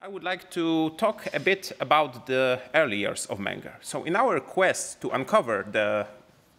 I would like to talk a bit about the early years of Menger. So in our quest to uncover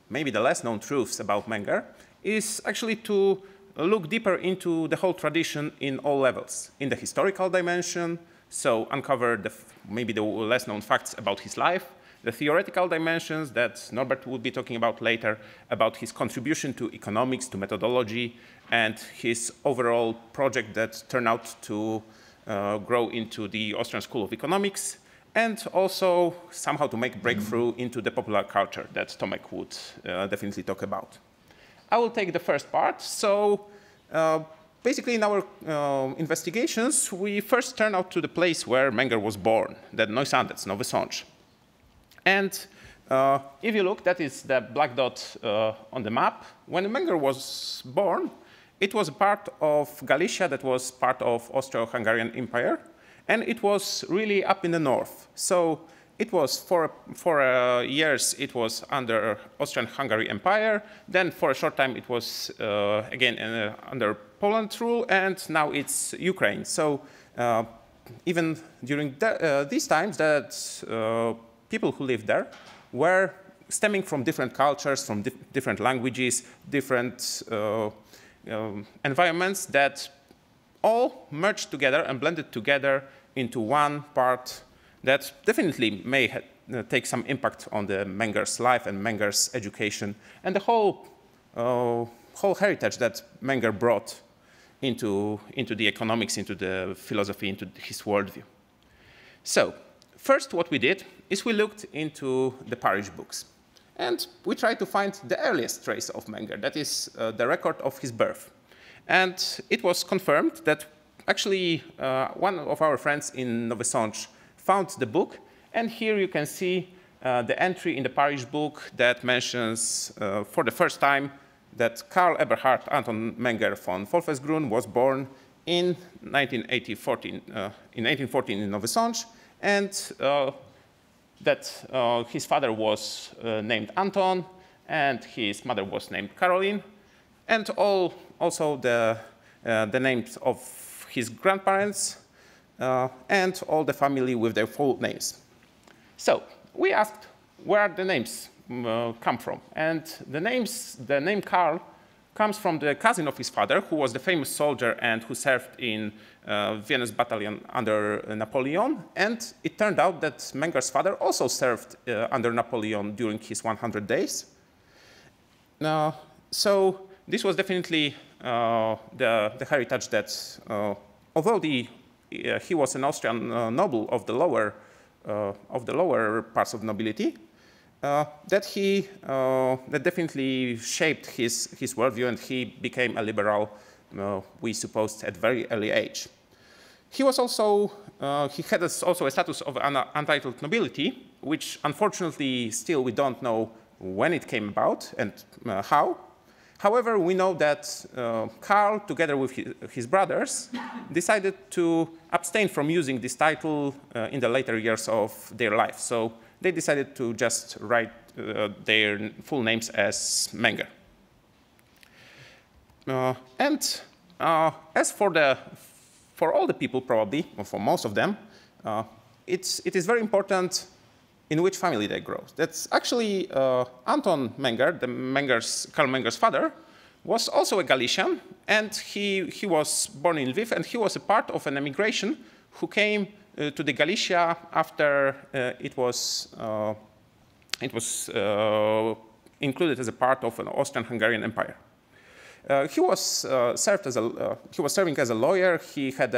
maybe the less known truths about Menger is actually to look deeper into the whole tradition in all levels. In the historical dimension, so uncover maybe the less known facts about his life, the theoretical dimensions that Norbert will be talking about later, about his contribution to economics, to methodology, and his overall project that turned out to grow into the Austrian School of Economics, and also somehow to make breakthrough into the popular culture that Tomek would definitely talk about. I will take the first part. So basically in our investigations, we first turned out to the place where Menger was born, that Neusandez, Nowy Sącz. And if you look, that is the black dot on the map. When Menger was born, it was part of Galicia that was part of Austro-Hungarian Empire, and it was really up in the north. So it was for years it was under Austrian-Hungary Empire. Then for a short time it was again under Poland rule, and now it's Ukraine. So even during these times, that people who lived there were stemming from different cultures, from different languages, different environments that all merged together and blended together into one part that definitely may take some impact on the Menger's life and Menger's education and the whole heritage that Menger brought into the economics, into the philosophy, into his worldview. So first what we did is we looked into the parish books. And we tried to find the earliest trace of Menger, that is the record of his birth. And it was confirmed that actually one of our friends in Nowy Sącz found the book. And here you can see the entry in the parish book that mentions for the first time that Karl Eberhard Anton Menger von Wolfesgrün was born in 1814 in Nowy Sącz. And that his father was named Anton, and his mother was named Caroline, and also the names of his grandparents, and all the family with their full names. So we asked where the names come from, and the name Karl comes from the cousin of his father, who was the famous soldier and who served in Vienna's battalion under Napoleon. And it turned out that Menger's father also served under Napoleon during his 100 days. So this was definitely the heritage that, although he was an Austrian noble of the lower parts of nobility, that definitely shaped his worldview, and he became a liberal, we supposed, at very early age. He was also he had also a status of untitled nobility, which unfortunately still we don't know when it came about and how. However, we know that Karl, together with his brothers, decided to abstain from using this title in the later years of their life. So they decided to just write their full names as Menger. And as for all the people, probably, or for most of them, it is very important in which family they grow. That's actually Anton Menger, Karl Menger's father, was also a Galician, and he was born in Lviv, and he was a part of an emigration who came to the Galicia after it was included as a part of an Austrian-Hungarian Empire. He was serving as a lawyer. He had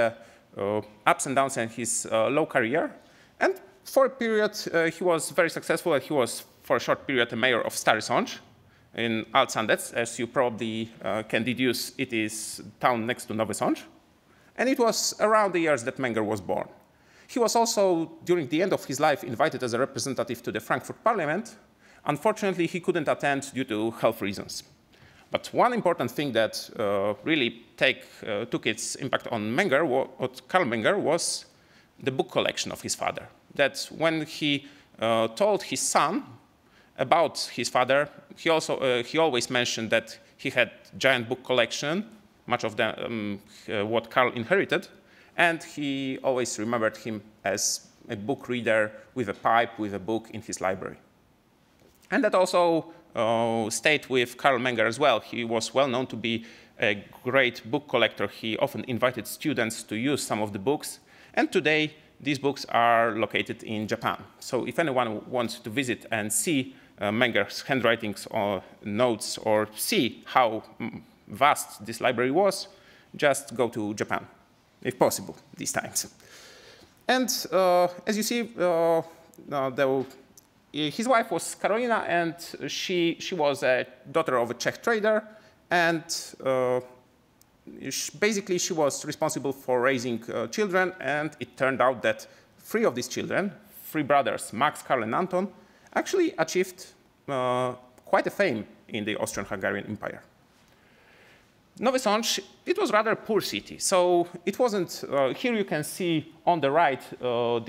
ups and downs in his law career, and for a period he was very successful. And he was, for a short period, a mayor of Stary Sącz in Neusandez. As you probably can deduce, it is town next to Nowy Sącz, and it was around the years that Menger was born. He was also, during the end of his life, invited as a representative to the Frankfurt Parliament. Unfortunately, he couldn't attend due to health reasons. But one important thing that really took its impact on Karl Menger was the book collection of his father. That when he told his son about his father. He always mentioned that he had giant book collection, much of them what Karl inherited, and he always remembered him as a book reader with a pipe, with a book in his library. And that also stayed with Karl Menger as well. He was well known to be a great book collector. He often invited students to use some of the books, and today these books are located in Japan. So if anyone wants to visit and see Menger's handwritings or notes, or see how vast this library was, just go to Japan, if possible, these times. And as you see, his wife was Karolina, and she was a daughter of a Czech trader, and basically she was responsible for raising children, and it turned out that 3 of these children, 3 brothers, Max, Karl, and Anton, actually achieved quite a fame in the Austrian-Hungarian Empire. Nowy Sącz, it was rather a poor city, so it wasn't, here you can see on the right, the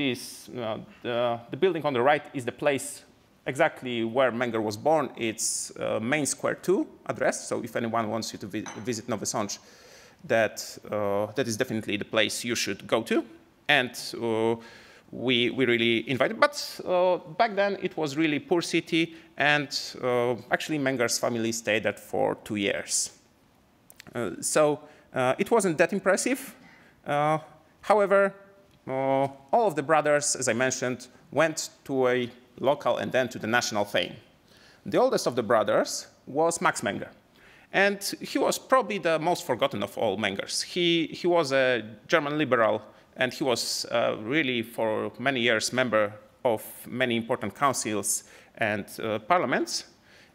building on the right is the place exactly where Menger was born. It's Main Square 2 address, so if anyone wants you to visit Nowy Sącz, that is definitely the place you should go to, and we really invited. But back then it was really poor city, and actually Menger's family stayed there for 2 years. So it wasn't that impressive. However, all of the brothers, as I mentioned, went to a local and then to the national fame. The oldest of the brothers was Max Menger. And he was probably the most forgotten of all Mengers. He was a German liberal, and he was really for many years member of many important councils and parliaments.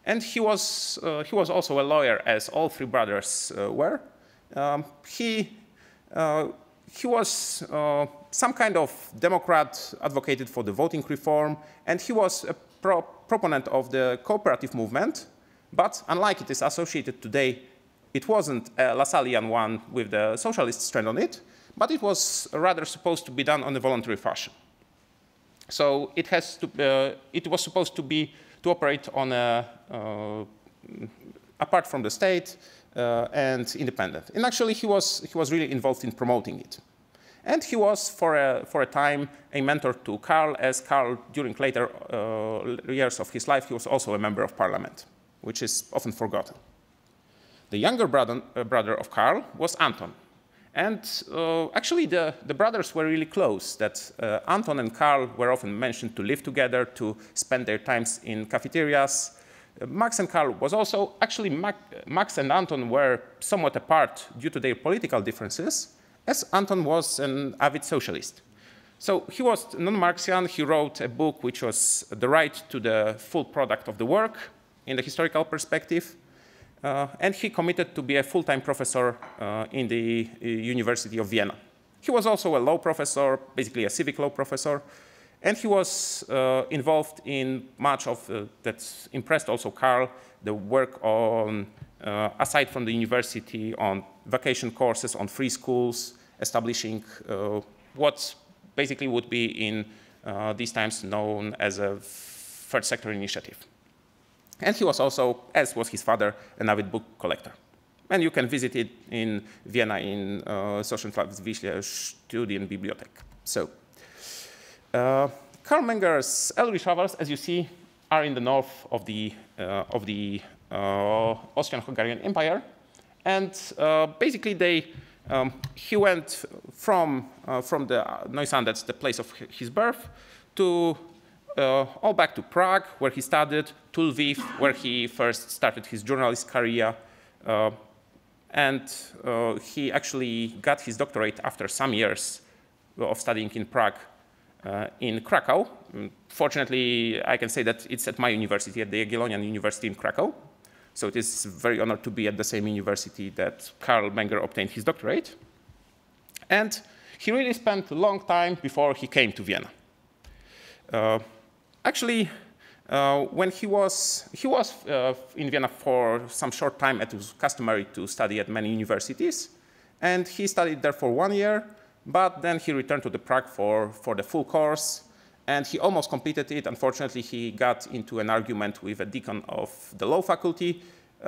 And he was also a lawyer, as all 3 brothers were. He was some kind of Democrat, advocated for the voting reform, and he was a proponent of the cooperative movement. But unlike it is associated today, it wasn't a Lassallean one with the socialist strand on it, but it was rather supposed to be done on a voluntary fashion. So it was supposed to operate on apart from the state and independent. And actually, he was really involved in promoting it. And he was, for a time, a mentor to Karl, as Karl, during later years of his life, he was also a member of parliament, which is often forgotten. The younger brother of Karl was Anton. And actually, the brothers were really close, that Anton and Karl were often mentioned to live together, to spend their times in cafeterias. Max and Karl was also, actually, Max and Anton were somewhat apart due to their political differences, as Anton was an avid socialist. So he was non-Marxian. He wrote a book which was The Right to the Full Product of the Work in the historical perspective. And he committed to be a full-time professor in the University of Vienna. He was also a law professor, basically a civic law professor, and he was involved in much of that impressed also Karl, the work on, aside from the university, on vacation courses, on free schools, establishing what basically would be in these times known as a third sector initiative. And he was also, as was his father, an avid book collector. And you can visit it in Vienna in Socialistliche Studienbibliothek. So, Karl Menger's early travels, as you see, are in the north of the Austrian-Hungarian Empire. And basically, he went from the Neusandez, the place of his birth, to all back to Prague, where he studied, to Lviv, where he first started his journalist career. And he actually got his doctorate after some years of studying in Prague, in Krakow. Fortunately, I can say that it's at my university, at the Jagiellonian University in Krakow. So it is very honored to be at the same university that Karl Menger obtained his doctorate. And he really spent a long time before he came to Vienna. Actually, when he was in Vienna for some short time. It was customary to study at many universities. And he studied there for 1 year, but then he returned to the Prague for the full course. And he almost completed it. Unfortunately, he got into an argument with a deacon of the law faculty,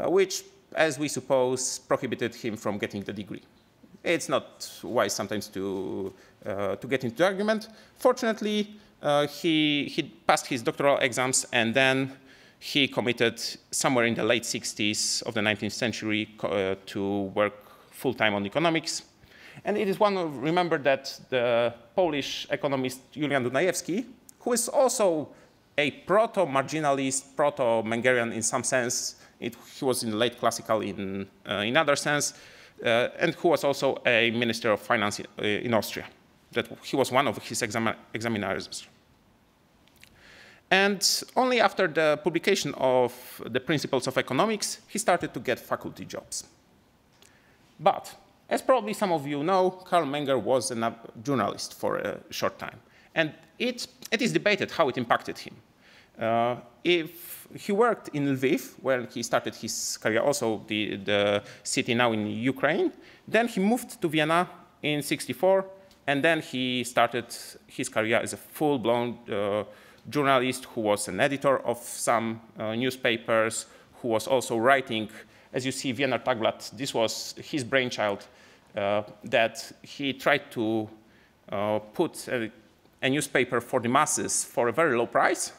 which, as we suppose, prohibited him from getting the degree. It's not wise sometimes to get into argument. Fortunately, he passed his doctoral exams, and then he committed somewhere in the late 60s of the 19th century to work full-time on economics. And it is remember that the Polish economist Julian Dunajewski, who is also a proto-marginalist, proto-Mengerian in some sense, he was in the late classical in other sense, and who was also a minister of finance in Austria. That he was one of his examiners. And only after the publication of the Principles of Economics, he started to get faculty jobs. But as probably some of you know, Karl Menger was a journalist for a short time. And it is debated how it impacted him. If he worked in Lviv, where he started his career, also the city now in Ukraine, then he moved to Vienna in '64, and then he started his career as a full-blown journalist who was an editor of some newspapers, who was also writing, as you see, Wiener Tagblatt. This was his brainchild, that he tried to put a newspaper for the masses for a very low price.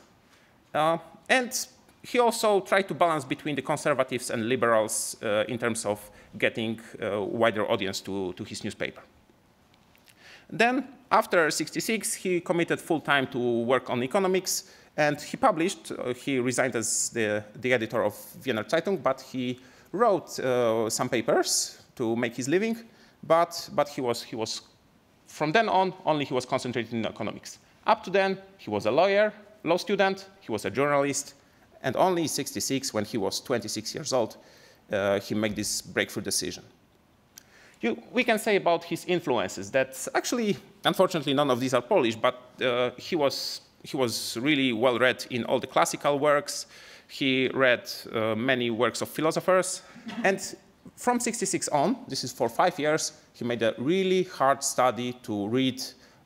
And he also tried to balance between the conservatives and liberals in terms of getting a wider audience to his newspaper. Then, after '66, he committed full-time to work on economics, and he published, he resigned as the editor of Wiener Zeitung, but he wrote some papers to make his living, but he was, from then on, only he was concentrated in economics. Up to then, he was a law student, he was a journalist, and only in '66, when he was 26 years old, he made this breakthrough decision. We can say about his influences that actually, unfortunately, none of these are Polish, but he was really well read in all the classical works. He read many works of philosophers. And from '66 on, this is for 5 years, he made a really hard study to read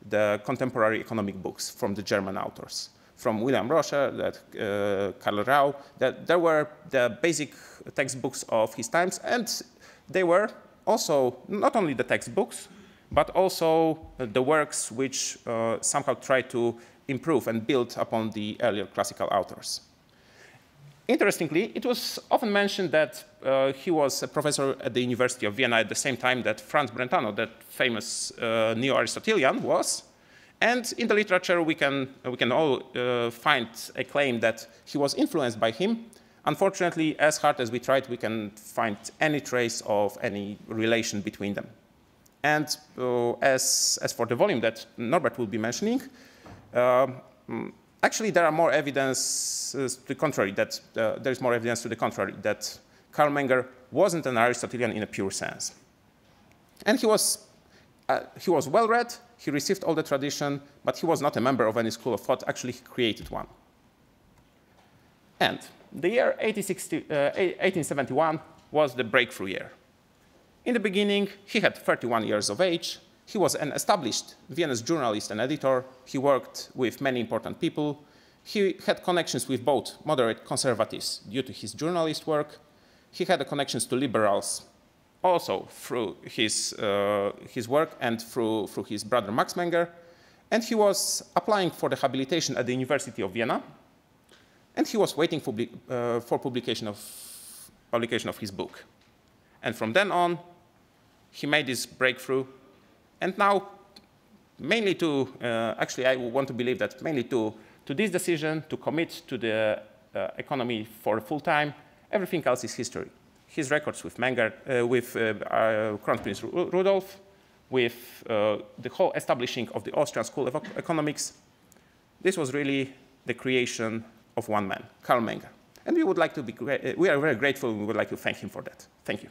the contemporary economic books from the German authors. From William Roscher, Karl Rau, there were the basic textbooks of his times, and they were also not only the textbooks, but also the works which somehow try to improve and build upon the earlier classical authors. Interestingly, it was often mentioned that he was a professor at the University of Vienna at the same time that Franz Brentano, that famous neo-Aristotelian, was. And in the literature, we can all find a claim that he was influenced by him. Unfortunately, as hard as we tried, we can find any trace of any relation between them. And as for the volume that Norbert will be mentioning, actually there are more evidence to the contrary, that there is more evidence to the contrary, that Karl Menger wasn't an Aristotelian in a pure sense. And he was well read, he received all the tradition, but he was not a member of any school of thought. Actually, he created one. And the year 1871 was the breakthrough year. In the beginning, he had 31 years of age. He was an established Viennese journalist and editor. He worked with many important people. He had connections with both moderate conservatives due to his journalist work. He had connections to liberals also through his work and through his brother Max Menger. And he was applying for the habilitation at the University of Vienna. And he was waiting for publication of his book. And from then on, he made this breakthrough. And now, mainly to, actually I want to believe that mainly to this decision to commit to the economy for full time, everything else is history. His records with Menger, with Crown Prince Rudolf, with the whole establishing of the Austrian School of Economics, this was really the creation of one man, Karl Menger. And we are very grateful, and we would like to thank him for that. Thank you.